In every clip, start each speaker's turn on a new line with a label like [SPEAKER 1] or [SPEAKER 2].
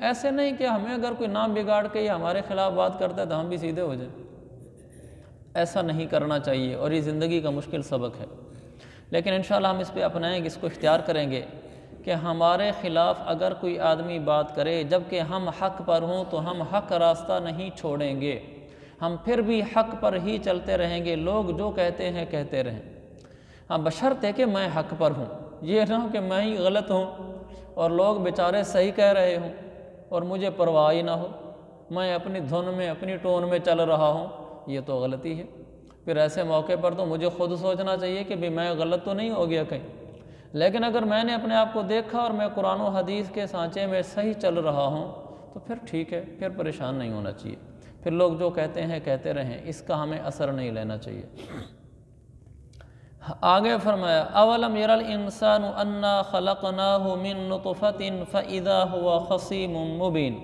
[SPEAKER 1] ایسے نہیں کہ ہمیں اگر کوئی نام بگاڑ کے یا ہمارے خلاف بات کرتا ہے تو ہم بھی سیدھے ہو جائیں، ایسا نہیں کرنا چاہیے، اور یہ زندگی کا مشکل سبق ہے۔ لیکن انشاءاللہ ہم اس پہ اپنائیں گے، اس کو اختیار کریں گے کہ ہمارے خلاف اگر کوئی آدمی بات کرے جبکہ ہم حق پر ہوں تو ہم حق راستہ نہیں چھوڑیں گے، ہم پھر بھی حق پر ہی چلتے رہیں گے، لوگ جو کہتے ہیں کہتے رہیں، ہاں بشرط کہ میں حق پر ہوں، یہ نہ ہو کہ میں ہی غلط ہوں اور لوگ بیچارے صحیح کہہ رہے ہوں اور مجھے پرواہ ہی نہ ہو، میں اپنی دھن میں اپنی ٹون میں چل رہا ہوں، یہ تو غلطی ہے۔ پھر ایسے موقع پر تو مجھے خود سوچنا چاہیے کہ میں غلط تو نہیں ہو گیا کہیں، لیکن اگر میں نے اپنے آپ کو دیکھا اور میں قرآن و حدیث کے سانچے میں صحیح چل رہا ہوں تو پھر ٹھیک ہے، پھر پریشان نہیں ہونا چاہیے، پھر لوگ جو کہتے ہیں کہتے رہیں، اس کا ہمیں اثر نہیں لینا چاہیے۔ آگے فرمایا اولم یر الانسان انا خلقناہ من نطفۃ فاذا هو خصیم مبین،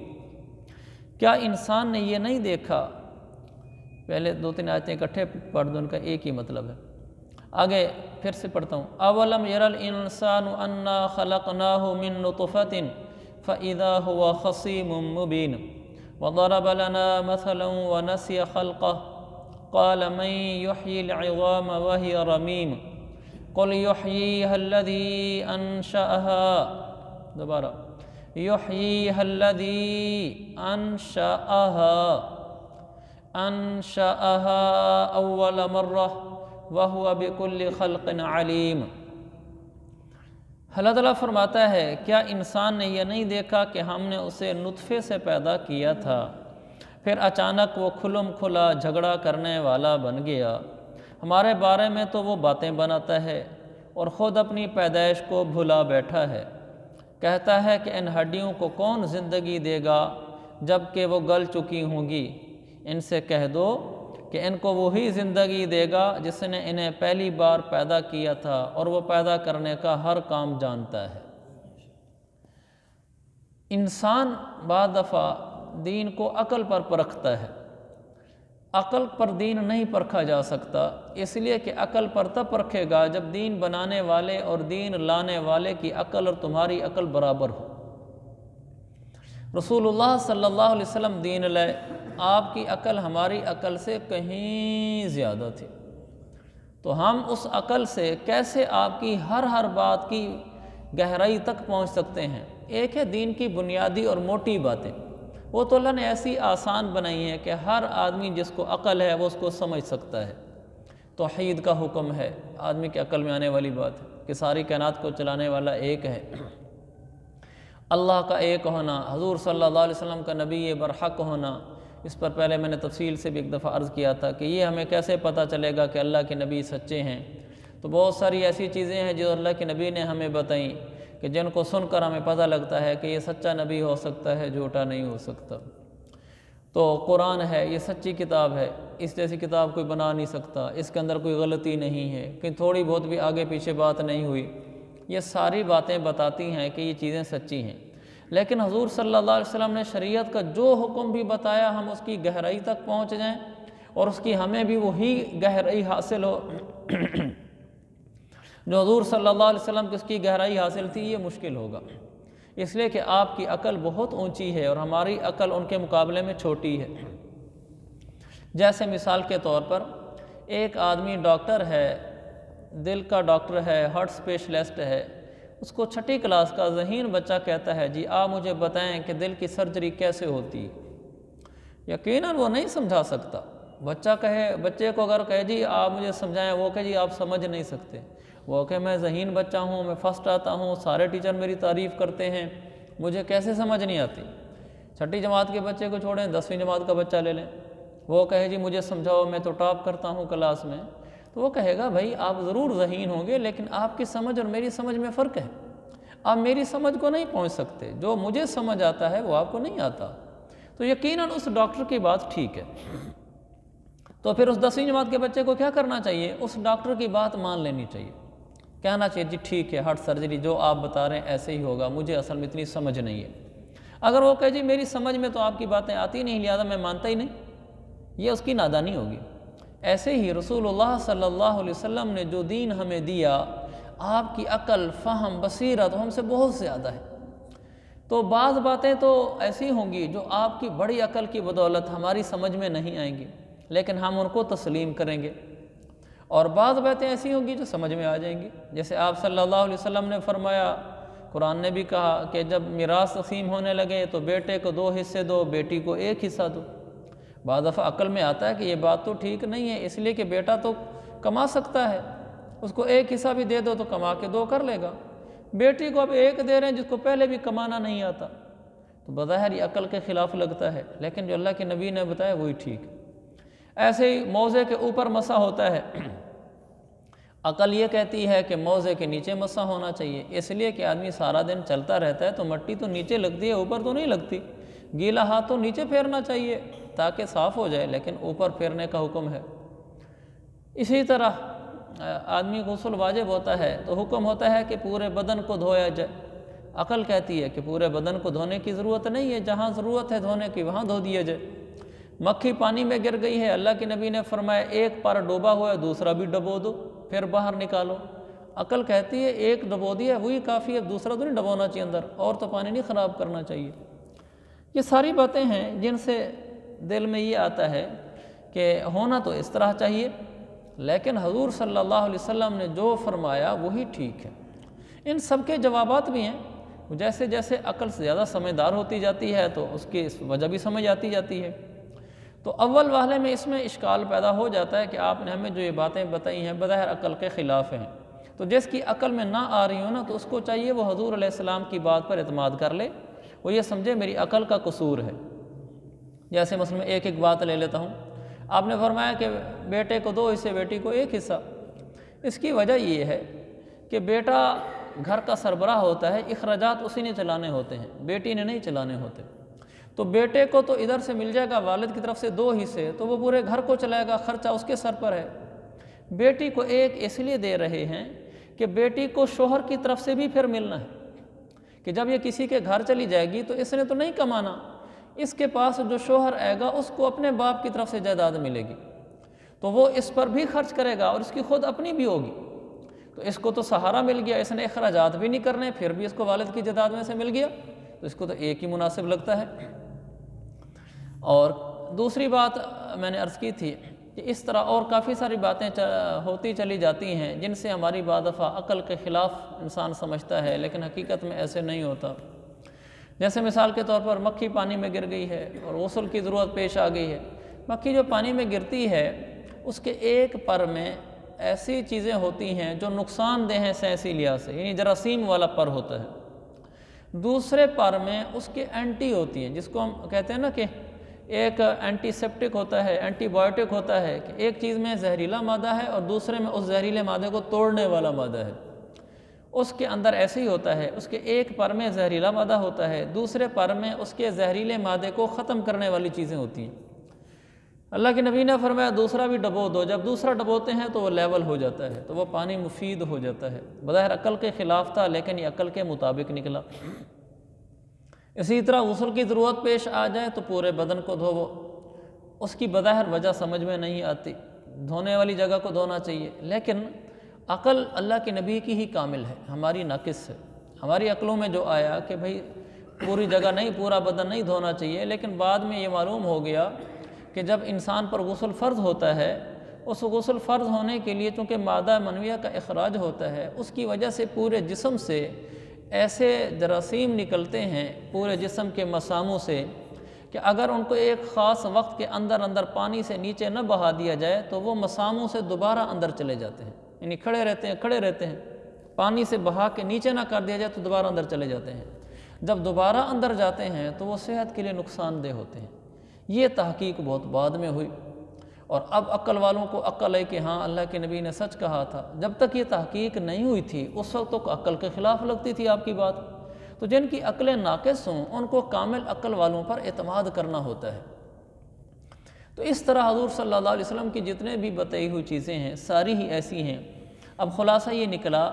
[SPEAKER 1] کیا انسان نے یہ نہیں دیکھا، پہلے 2-3 آیتیں اکٹھے پڑھ دو، ان کا ایک ہی مطلب ہے، آگے پھر سے پڑھتا ہوں، اولم یر الانسان انا خلقناہ من نطفۃ فاذا هو خصیم مبین وضرب لنا مثلا ونسی خلقہ قال من يحيي العظام وهي رميم قل يحييها الذي أنشأها، دوبارہ يحييها الذي أنشأها أول مرة وهو بكل خلق عليم۔ اللہ تعالیٰ فرماتا ہے کیا انسان نے یہ نہیں دیکھا کہ ہم نے اسے نطفے سے پیدا کیا تھا، پھر اچانک وہ کھلم کھلا جھگڑا کرنے والا بن گیا، ہمارے بارے میں تو وہ باتیں بناتا ہے اور خود اپنی پیدائش کو بھلا بیٹھا ہے، کہتا ہے کہ ان ہڈیوں کو کون زندگی دے گا جب کہ وہ گل چکی ہوں گی، ان سے کہہ دو کہ ان کو وہی زندگی دے گا جس نے انہیں پہلی بار پیدا کیا تھا اور وہ پیدا کرنے کا ہر کام جانتا ہے۔ انسان بعض دفعہ دین کو عقل پر پرکھتا ہے، عقل پر دین نہیں پرکھا جا سکتا، اس لیے کہ عقل پر تب پرکھے گا جب دین بنانے والے اور دین لانے والے کی عقل اور تمہاری عقل برابر ہو۔ رسول اللہ صلی اللہ علیہ وسلم دین لائے، آپ کی عقل ہماری عقل سے کہیں زیادہ تھی، تو ہم اس عقل سے کیسے آپ کی ہر بات کی گہرائی تک پہنچ سکتے ہیں؟ ایک ہے دین کی بنیادی اور موٹی باتیں، وہ تو اللہ نے ایسی آسان بنائی ہیں کہ ہر آدمی جس کو عقل ہے وہ اس کو سمجھ سکتا ہے۔ توحید کا حکم ہے، آدمی کی عقل میں آنے والی بات ہے کہ ساری کائنات کو چلانے والا ایک ہے، اللہ کا ایک ہونا، حضور صلی اللہ علیہ وسلم کا نبی برحق ہونا۔ اس پر پہلے میں نے تفصیل سے بھی ایک دفعہ عرض کیا تھا کہ یہ ہمیں کیسے پتہ چلے گا کہ اللہ کے نبی سچے ہیں، تو بہت ساری ایسی چیزیں ہیں جو اللہ کے نبی نے ہمیں بتائیں کہ جن کو سن کر ہمیں پتہ لگتا ہے کہ یہ سچا نبی ہو سکتا ہے، جھوٹا نہیں ہو سکتا۔ تو قرآن ہے، یہ سچی کتاب ہے، اس جیسی کتاب کوئی بنا نہیں سکتا، اس کے اندر کوئی غلطی نہیں ہے، کہ تھوڑی بہت بھی آگے پیچھے بات نہیں ہوئی، یہ ساری باتیں بتاتی ہیں کہ یہ چیزیں سچی ہیں۔ لیکن حضور صلی اللہ علیہ وسلم نے شریعت کا جو حکم بھی بتایا ہم اس کی گہرائی تک پہنچ جائیں اور اس کی ہمیں بھی وہی گہرائی حاصل ہو جو حضور صلی اللہ علیہ وسلم کی اس کی گہرائی حاصل تھی، یہ مشکل ہوگا، اس لیے کہ آپ کی عقل بہت اونچی ہے اور ہماری عقل ان کے مقابلے میں چھوٹی ہے۔ جیسے مثال کے طور پر ایک آدمی ڈاکٹر ہے، دل کا ڈاکٹر ہے، ہارٹ اسپیشلسٹ ہے، اس کو 6ٹھی کلاس کا ذہین بچہ کہتا ہے جی آپ مجھے بتائیں کہ دل کی سرجری کیسے ہوتی ہے، یقیناً وہ نہیں سمجھا سکتا۔ بچے کو اگر کہے جی آپ مجھے سمجھائیں، وہ کہ جی آپ سمجھ نہیں سکتے، وہ کہ میں ذہین بچہ ہوں، میں فرسٹ آتا ہوں، سارے ٹیچر میری تعریف کرتے ہیں، مجھے کیسے سمجھ نہیں آتی۔ 6ٹھی جماعت کے بچے کو چھوڑیں، 10ویں جماعت کا بچہ لے لیں، وہ کہے جی مجھے سمجھاؤ، میں تو ٹاپ کرتا ہوں کلاس میں، تو وہ کہے گا بھائی آپ ضرور ذہین ہوں گے لیکن آپ کی سمجھ اور میری سمجھ میں فرق ہے، آپ میری سمجھ کو نہیں پہنچ سکتے، جو مجھے سمجھ آتا ہے وہ آپ کو نہیں آتا۔ تو یقیناً اس ڈاکٹر کی بات ٹھیک ہے، تو پھر اس 10ویں جماعت کے بچے کو کیا کرنا چاہیے؟ اس ڈاکٹر کی بات مان لینی چاہیے، کہنا چاہیے جی ٹھیک ہے ہارٹ سرجری جو آپ بتا رہے ہیں ایسے ہی ہوگا، مجھے اصل میں اتنی سمجھ نہیں ہے۔ اگر وہ کہے جی میری سمجھ میں تو آپ کی باتیں آتی نہیں، لہٰذا میں مانتا ہی نہیں، یہ اس کی نادانی ہوگی۔ ایسے ہی رسول اللہ صلی اللہ علیہ وسلم نے جو دین ہمیں دیا، آپ کی عقل، فہم، بصیرت ہم سے بہت زیادہ ہے، تو بعض باتیں تو ایسی ہوں گی جو آپ کی بڑی عقل کی بدولت ہماری سمجھ میں نہیں آئیں گی، لیکن ہم ان کو تسلیم کریں گے، اور بعض باتیں ایسی ہوں گی جو سمجھ میں آ جائیں گی۔ جیسے آپ صلی اللہ علیہ وسلم نے فرمایا، قرآن نے بھی کہا کہ جب میراث تقسیم ہونے لگے تو بیٹے کو 2 حصے دو، بیٹی کو 1 حصہ دو۔ بعض دفعہ عقل میں آتا ہے کہ یہ بات تو ٹھیک نہیں ہے، اس لیے کہ بیٹا تو کما سکتا ہے، اس کو 1 حصہ بھی دے دو تو کما کے 2 کر لے گا، بیٹی کو اب 1 دے رہے ہیں جس کو پہلے بھی کمانا نہیں آتا، تو بظاہر یہ عقل کے خلاف لگتا ہے، لیکن جو اللہ کے نبی نے بتایا وہی ٹھیک ہے۔ ایسے ہی موزے کے اوپر مسح ہوتا ہے، عقل یہ کہتی ہے کہ موزے کے نیچے مسح ہونا چاہیے، اس لیے کہ آدمی سارا دن چلتا رہتا ہے تو مٹی تو نیچے لگتی ہے، اوپر تو نہیں لگتی، گیلا ہاتھ تو نیچے پھیرنا چاہیے تاکہ صاف ہو جائے، لیکن اوپر پھیرنے کا حکم ہے۔ اسی طرح آدمی غسل واجب ہوتا ہے تو حکم ہوتا ہے کہ پورے بدن کو دھویا جائے، عقل کہتی ہے کہ پورے بدن کو دھونے کی ضرورت نہیں ہے، جہاں ضرورت ہے دھونے کی وہاں دھو دیا جائے۔ مکھی پانی میں گر گئی ہے، اللہ کے نبی نے فرمایا 1 پر ڈوبا ہوا ہے، دوسرا بھی ڈبو دو، پھر باہر نکالو۔ عقل کہتی ہے 1 ڈبو دیا وہی کافی ہے، دوسرا تو نہیں ڈبونا چاہیے اندر، اور تو پانی نہیں خراب کرنا چاہیے۔ یہ ساری باتیں ہیں جن سے دل میں یہ آتا ہے کہ ہونا تو اس طرح چاہیے، لیکن حضور صلی اللہ علیہ وسلم نے جو فرمایا وہی ٹھیک ہے۔ ان سب کے جوابات بھی ہیں، جیسے جیسے عقل سے زیادہ سمجھدار ہوتی جاتی ہے تو اس کی وجہ بھی سمجھ آتی جاتی ہے۔ تو اول واحلے میں اس میں اشکال پیدا ہو جاتا ہے کہ آپ نے ہمیں جو یہ باتیں بتائی ہیں بظاہر عقل کے خلاف ہیں، تو جس کی عقل میں نہ آ رہی ہو نا تو اس کو چاہیے وہ حضور علیہ السلام کی بات پر اعتماد کر لے، وہ یہ سمجھے میری عقل کا قصور ہے۔ جیسے مثلا میں ایک بات لے لیتا ہوں، آپ نے فرمایا کہ بیٹے کو 2 حصے، بیٹی کو 1 حصہ۔ اس کی وجہ یہ ہے کہ بیٹا گھر کا سربراہ ہوتا ہے، اخراجات اسی نے چلانے ہوتے ہیں، بیٹی نے نہیں چلانے ہوتے۔ تو بیٹے کو تو ادھر سے مل جائے گا والد کی طرف سے 2 حصے، تو وہ پورے گھر کو چلائے گا، خرچہ اس کے سر پر ہے۔ بیٹی کو 1 اس لیے دے رہے ہیں کہ بیٹی کو شوہر کی طرف سے بھی پھر ملنا ہے، کہ جب یہ کسی کے گھر چلی جائے گی تو اس نے تو نہیں کمانا، اس کے پاس جو شوہر آئے گا اس کو اپنے باپ کی طرف سے جائیداد ملے گی، تو وہ اس پر بھی خرچ کرے گا اور اس کی خود اپنی بھی ہوگی، تو اس کو تو سہارا مل گیا، اس نے اخراجات بھی نہیں کرنے، پھر بھی اس کو والد کی جائیداد میں سے مل گیا، تو اس کو تو 1 ہی مناسب لگتا ہے۔ اور دوسری بات میں نے عرض کی تھی کہ اس طرح اور کافی ساری باتیں ہوتی چلی جاتی ہیں جن سے ہماری بعض دفعہ عقل کے خلاف انسان سمجھتا ہے، لیکن حقیقت میں ایسے نہیں ہوتا۔ جیسے مثال کے طور پر مکھی پانی میں گر گئی ہے اور غسل کی ضرورت پیش آ گئی ہے، مکھی جو پانی میں گرتی ہے اس کے ایک پر میں ایسی چیزیں ہوتی ہیں جو نقصان دہ ہیں سینسی لحاظ سے، یعنی جراثیم والا پر ہوتا ہے، دوسرے پر میں اس کے اینٹی ہوتی ہیں، جس کو ہم کہتے ہیں نا کہ ایک اینٹی سیپٹک ہوتا ہے، اینٹی بائیوٹک ہوتا ہے، کہ ایک چیز میں زہریلا مادہ ہے اور دوسرے میں اس زہریلے مادے کو توڑنے والا مادہ ہے، اس کے اندر ایسے ہی ہوتا ہے، اس کے ایک پر میں زہریلا مادہ ہوتا ہے، دوسرے پر میں اس کے زہریلے مادے کو ختم کرنے والی چیزیں ہوتی ہیں۔ اللہ کے نبی نے فرمایا دوسرا بھی ڈبو دو، جب دوسرا ڈبوتے ہیں تو وہ لیول ہو جاتا ہے، تو وہ پانی مفید ہو جاتا ہے۔ بظاہر عقل کے خلاف تھا لیکن یہ عقل کے مطابق نکلا۔ اسی طرح غسل کی ضرورت پیش آ جائے تو پورے بدن کو دھوو، اس کی بظاہر وجہ سمجھ میں نہیں آتی، دھونے والی جگہ کو دھونا چاہیے، لیکن عقل اللہ کے نبی کی ہی کامل ہے، ہماری ناقص ہے۔ ہماری عقلوں میں جو آیا کہ بھئی پوری جگہ نہیں، پورا بدن نہیں دھونا چاہیے، لیکن بعد میں یہ معلوم ہو گیا کہ جب انسان پر غسل فرض ہوتا ہے، اس غسل فرض ہونے کے لیے چونکہ مادہ منویہ کا اخراج ہوتا ہے، اس کی وجہ سے پورے جسم سے ایسے جراثیم نکلتے ہیں، پورے جسم کے مساموں سے، کہ اگر ان کو ایک خاص وقت کے اندر پانی سے نیچے نہ بہا دیا جائے تو وہ مساموں سے دوبارہ اندر چلے جاتے ہیں، یعنی کھڑے رہتے ہیں، پانی سے بہا کے نیچے نہ کر دیا جائے تو دوبارہ اندر چلے جاتے ہیں، جب دوبارہ اندر جاتے ہیں تو وہ صحت کے لیے نقصان دہ ہوتے ہیں۔ یہ تحقیق بہت بعد میں ہوئی، اور اب عقل والوں کو عقل ہے کہ ہاں اللہ کے نبی نے سچ کہا تھا، جب تک یہ تحقیق نہیں ہوئی تھی اس وقت تو عقل کے خلاف لگتی تھی آپ کی بات۔ تو جن کی عقلیں ناقص ہوں ان کو کامل عقل والوں پر اعتماد کرنا ہوتا ہے۔ تو اس طرح حضور صلی اللہ علیہ وسلم کی جتنے بھی بتائی ہوئی چیزیں ہیں ساری ہی ایسی ہیں۔ اب خلاصہ یہ نکلا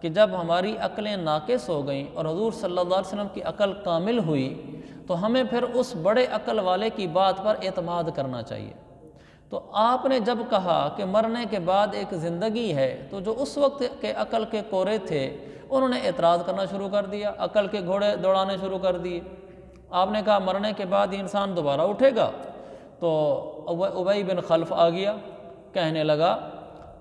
[SPEAKER 1] کہ جب ہماری عقلیں ناقص ہو گئیں اور حضور صلی اللہ علیہ وسلم کی عقل کامل ہوئی تو ہمیں پھر اس بڑے عقل والے کی بات پر اعتماد کرنا چاہیے۔ تو آپ نے جب کہا کہ مرنے کے بعد ایک زندگی ہے، تو جو اس وقت کے عقل کے کورے تھے انہوں نے اعتراض کرنا شروع کر دیا، عقل کے گھوڑے دوڑانے شروع کر دیے۔ آپ نے کہا مرنے کے بعد یہ انسان دوبارہ اٹھے گا؟ تو ابی بن خلف آ گیا، کہنے لگا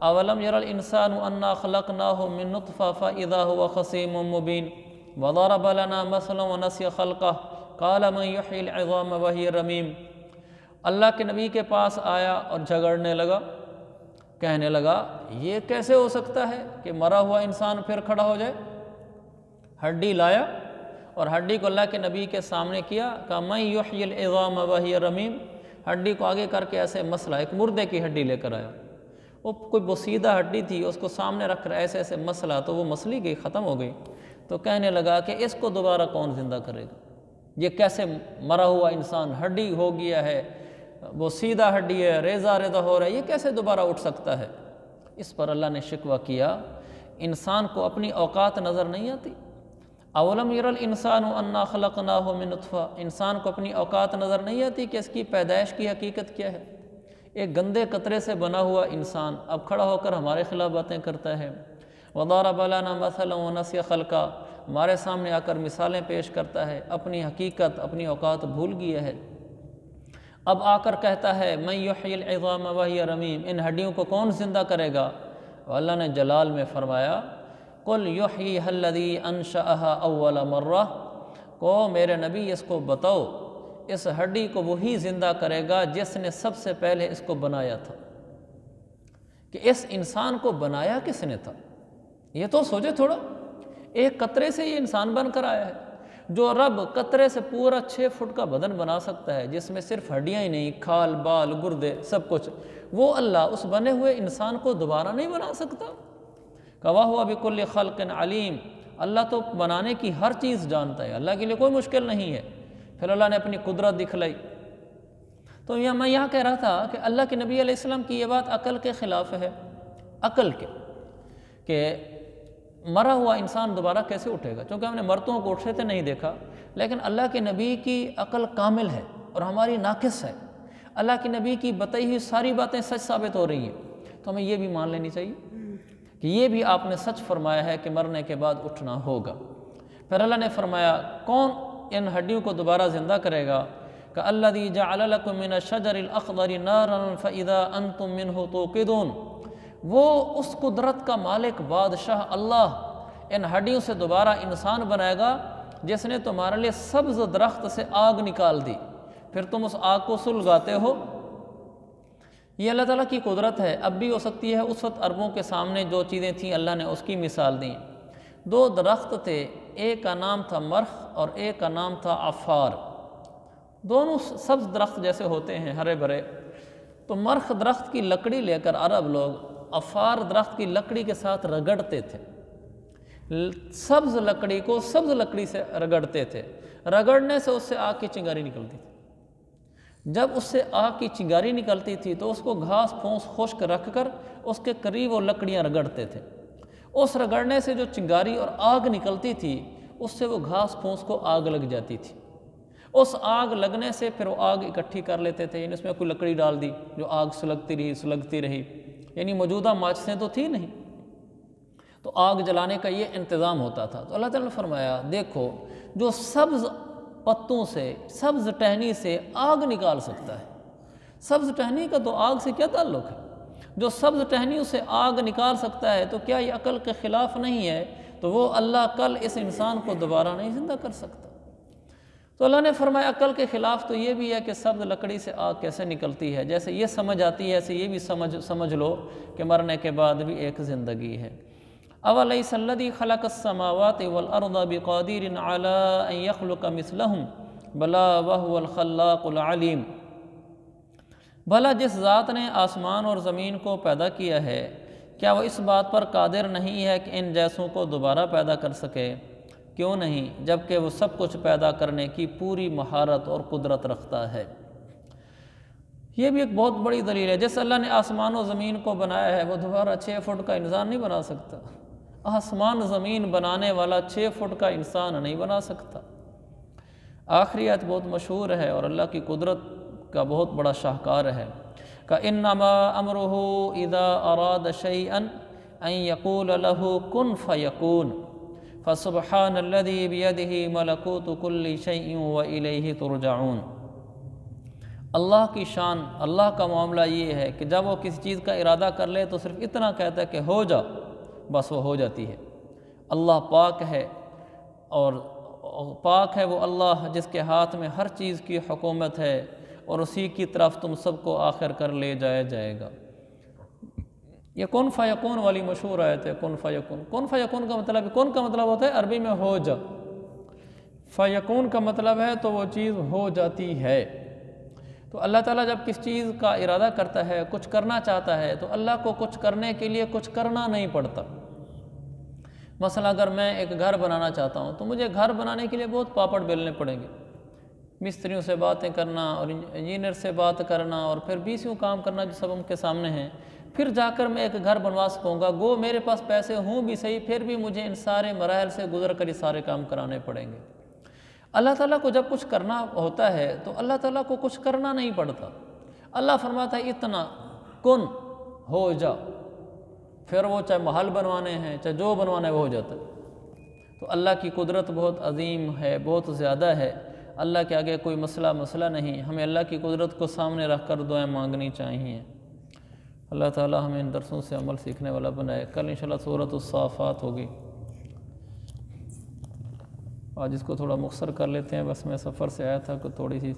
[SPEAKER 1] اولم یر الانسان انا خلقناہ من نطفہ فاذا هو خصیم مبین وضرب لنا مثلا ونسی خلقہ قال من یحیی العظام وہی رمیم۔ اللہ کے نبی کے پاس آیا اور جھگڑنے لگا، کہنے لگا یہ کیسے ہو سکتا ہے کہ مرا ہوا انسان پھر کھڑا ہو جائے؟ ہڈی لایا اور ہڈی کو اللہ کے نبی کے سامنے کیا، کہا من یحیی العظام وہی رمیم، ہڈی کو آگے کر کے ایسے مسئلہ، ایک مردے کی ہڈی لے کر آیا، وہ کوئی بوسیدہ ہڈی تھی، اس کو سامنے رکھ کر ایسے ایسے مسئلہ، تو وہ مسئلہ گئی، ختم ہو گئی۔ تو کہنے لگا کہ اس کو دوبارہ کون زندہ کرے گا؟ یہ کیسے مرا ہوا انسان ہڈی ہو گیا ہے، وہ سیدھا ہڈی ہے، ریزہ ریزہ ہو رہا ہے، یہ کیسے دوبارہ اٹھ سکتا ہے؟ اس پر اللہ نے شکوہ کیا، انسان کو اپنی اوقات نظر نہیں آتی؟ اولم یر الانسان انا خلقناہ من نطفہ، انسان کو اپنی اوقات نظر نہیں آتی کہ اس کی پیدائش کی حقیقت کیا ہے؟ ایک گندے قطرے سے بنا ہوا انسان اب کھڑا ہو کر ہمارے خلاف باتیں کرتا ہے۔ وضرب لنا مثلا ونسی خلقہ، ہمارے سامنے آ کر مثالیں پیش کرتا ہے، اپنی حقیقت اپنی اوقات بھول گیا ہے۔ اب آ کر کہتا ہے من یحیی العظام وہی رمیم، ان ہڈیوں کو کون زندہ کرے گا؟ اور اللہ نے جلال میں فرمایا قل یحییھا الذی انشأھا اول مرہ، کو میرے نبی اس کو بتاؤ اس ہڈی کو وہی زندہ کرے گا جس نے سب سے پہلے اس کو بنایا تھا۔ کہ اس انسان کو بنایا کس نے تھا؟ یہ تو سوچے تھوڑا، ایک قطرے سے یہ انسان بن کر آیا ہے۔ جو رب قطرے سے پورا 6 فٹ کا بدن بنا سکتا ہے، جس میں صرف ہڈیاں ہی نہیں، کھال بال گردے سب کچھ، وہ اللہ اس بنے ہوئے انسان کو دوبارہ نہیں بنا سکتا؟ وَهُوَ بِكُلِّ خَلْقٍ عَلِيمٌ، اللہ تو بنانے کی ہر چیز جانتا ہے، اللہ کے لیے کوئی مشکل نہیں ہے۔ پھر اللہ نے اپنی قدرت دکھلائی۔ تو میں یہاں کہہ رہا تھا کہ اللہ کے نبی علیہ السلام کی یہ بات عقل کے خلاف ہے، عقل کے، کہ مرا ہوا انسان دوبارہ کیسے اٹھے گا؟ چونکہ ہم نے مرتوں کو اٹھتے نہیں دیکھا، لیکن اللہ کے نبی کی عقل کامل ہے اور ہماری ناقص ہے۔ اللہ کے نبی کی بتائی ہوئی ساری باتیں سچ ثابت ہو رہی ہیں، تو ہمیں یہ بھی مان لینی چاہیے کہ یہ بھی آپ نے سچ فرمایا ہے کہ مرنے کے بعد اٹھنا ہوگا۔ پھر اللہ نے فرمایا کون ان ہڈیوں کو دوبارہ زندہ کرے گا؟ کہ الذی جعل لکم من الشجر الاخضر نارا فاذا انتم منہ توقدون، وہ اس قدرت کا مالک بادشاہ اللہ ان ہڈیوں سے دوبارہ انسان بنائے گا جس نے تمہارے لیے سبز درخت سے آگ نکال دی، پھر تم اس آگ کو سلگاتے ہو۔ یہ اللہ تعالیٰ کی قدرت ہے، اب بھی ہو سکتی ہے۔ اس وقت عربوں کے سامنے جو چیزیں تھیں اللہ نے اس کی مثال دی۔ 2 درخت تھے، ایک کا نام تھا مرخ اور ایک کا نام تھا عفار، دونوں سبز درخت جیسے ہوتے ہیں، ہرے بھرے۔ تو مرخ درخت کی لکڑی لے کر عرب لوگ عفار درخت کی لکڑی کے ساتھ رگڑتے تھے، سبز لکڑی کو سبز لکڑی سے رگڑتے تھے، رگڑنے سے اس سے آگ کی چنگاری نکلتی تھی۔ جب اس سے آگ کی چنگاری نکلتی تھی تو اس کو گھاس پھوس خشک رکھ کر اس کے قریب وہ لکڑیاں رگڑتے تھے، اس رگڑنے سے جو چنگاری اور آگ نکلتی تھی اس سے وہ گھاس پھوس کو آگ لگ جاتی تھی۔ اس آگ لگنے سے پھر وہ آگ اکٹھی کر لیتے تھے، یعنی اس میں کوئی لکڑی ڈال دی جو آگ سلگتی رہی، یعنی موجودہ ماچسیں تو تھی نہیں، تو آگ جلانے کا یہ انتظام ہوتا تھا۔ تو اللہ تعالیٰ نے فرمایا دیکھو جو سبز پتوں سے سبز ٹہنی سے آگ نکال سکتا ہے، سبز ٹہنی کا تو آگ سے کیا تعلق ہے؟ جو سبز ٹہنیوں سے آگ نکال سکتا ہے تو کیا یہ عقل کے خلاف نہیں ہے؟ تو وہ اللہ کل اس انسان کو دوبارہ نہیں زندہ کر سکتا۔ تو اللہ نے فرمایا عقل کے خلاف تو یہ بھی ہے کہ سبز لکڑی سے آگ کیسے نکلتی ہے، جیسے یہ سمجھ آتی ہے ایسے یہ بھی سمجھ لو کہ مرنے کے بعد بھی ایک زندگی ہے۔ اولیس الذی خلق السماوات والارض بقادر علی ان یخلق مثلہم بلا وہو الخلاق العلیم، بھلا جس ذات نے آسمان اور زمین کو پیدا کیا ہے کیا وہ اس بات پر قادر نہیں ہے کہ ان جیسوں کو دوبارہ پیدا کر سکے؟ کیوں نہیں، جبکہ وہ سب کچھ پیدا کرنے کی پوری مہارت اور قدرت رکھتا ہے۔ یہ بھی ایک بہت بڑی دلیل ہے، جس اللہ نے آسمان و زمین کو بنایا ہے وہ دوبارہ 6 فٹ کا انسان نہیں بنا سکتا۔ آسمان زمین بنانے والا 6 فٹ کا انسان نہیں بنا سکتا۔ آخری آیت بہت مشہور ہے اور اللہ کی قدرت کا بہت بڑا شاہکار ہے کہ انما امرہ اذا اراد شیئا ان یقول له کن فیکون، فسبحان الذی بیدہ ملکوت کل شیء وإلیہ ترجعون۔ اللہ کی شان، اللہ کا معاملہ یہ ہے کہ جب وہ کسی چیز کا ارادہ کر لے تو صرف اتنا کہتا ہے کہ ہو جا، بس وہ ہو جاتی ہے۔ اللہ پاک ہے، اور پاک ہے وہ اللہ جس کے ہاتھ میں ہر چیز کی حکومت ہے، اور اسی کی طرف تم سب کو آخر کر لے جایا جائے گا۔ یہ کن فیکون والی مشہور آیت ہے، کن فیکون۔ کن فیکون کا مطلب ہے، کن کا مطلب ہوتا ہے عربی میں ہو جا، فیکون کا مطلب ہے تو وہ چیز ہو جاتی ہے۔ تو اللہ تعالیٰ جب کس چیز کا ارادہ کرتا ہے، کچھ کرنا چاہتا ہے، تو اللہ کو کچھ کرنے کے لیے کچھ کرنا نہیں پڑتا۔ مثلا اگر میں ایک گھر بنانا چاہتا ہوں تو مجھے گھر بنانے کے لیے بہت پاپڑ بیلنے پڑیں گے، مستریوں سے باتیں کرنا اور انجینئر سے بات کرنا اور پھر 20 کام کرنا جو سب ان کے سامنے ہیں، پھر جا کر میں ایک گھر بنوا سکوں گا۔ گو میرے پاس پیسے ہوں بھی صحیح، پھر بھی مجھے ان سارے مراحل سے گزر کر یہ سارے کام کرانے پڑیں گے۔ اللہ تعالیٰ کو جب کچھ کرنا ہوتا ہے تو اللہ تعالیٰ کو کچھ کرنا نہیں پڑتا، اللہ فرماتا ہے اتنا کن ہو جا، پھر وہ چاہے محل بنوانے ہیں چاہے جو بنوانا ہے وہ ہو جاتا ہے۔ تو اللہ کی قدرت بہت عظیم ہے، بہت زیادہ ہے، اللہ کے آگے کوئی مسئلہ نہیں۔ ہمیں اللہ کی قدرت کو سامنے رکھ کر دعائیں مانگنی چاہیے۔ اللہ تعالیٰ ہمیں ان درسوں سے عمل سیکھنے والا بنائے۔ کل انشاءاللہ سورۃ الصافات ہوگی، آج اس کو تھوڑا مختصر کر لیتے ہیں، بس میں سفر سے آیا تھا کہ تھوڑی سی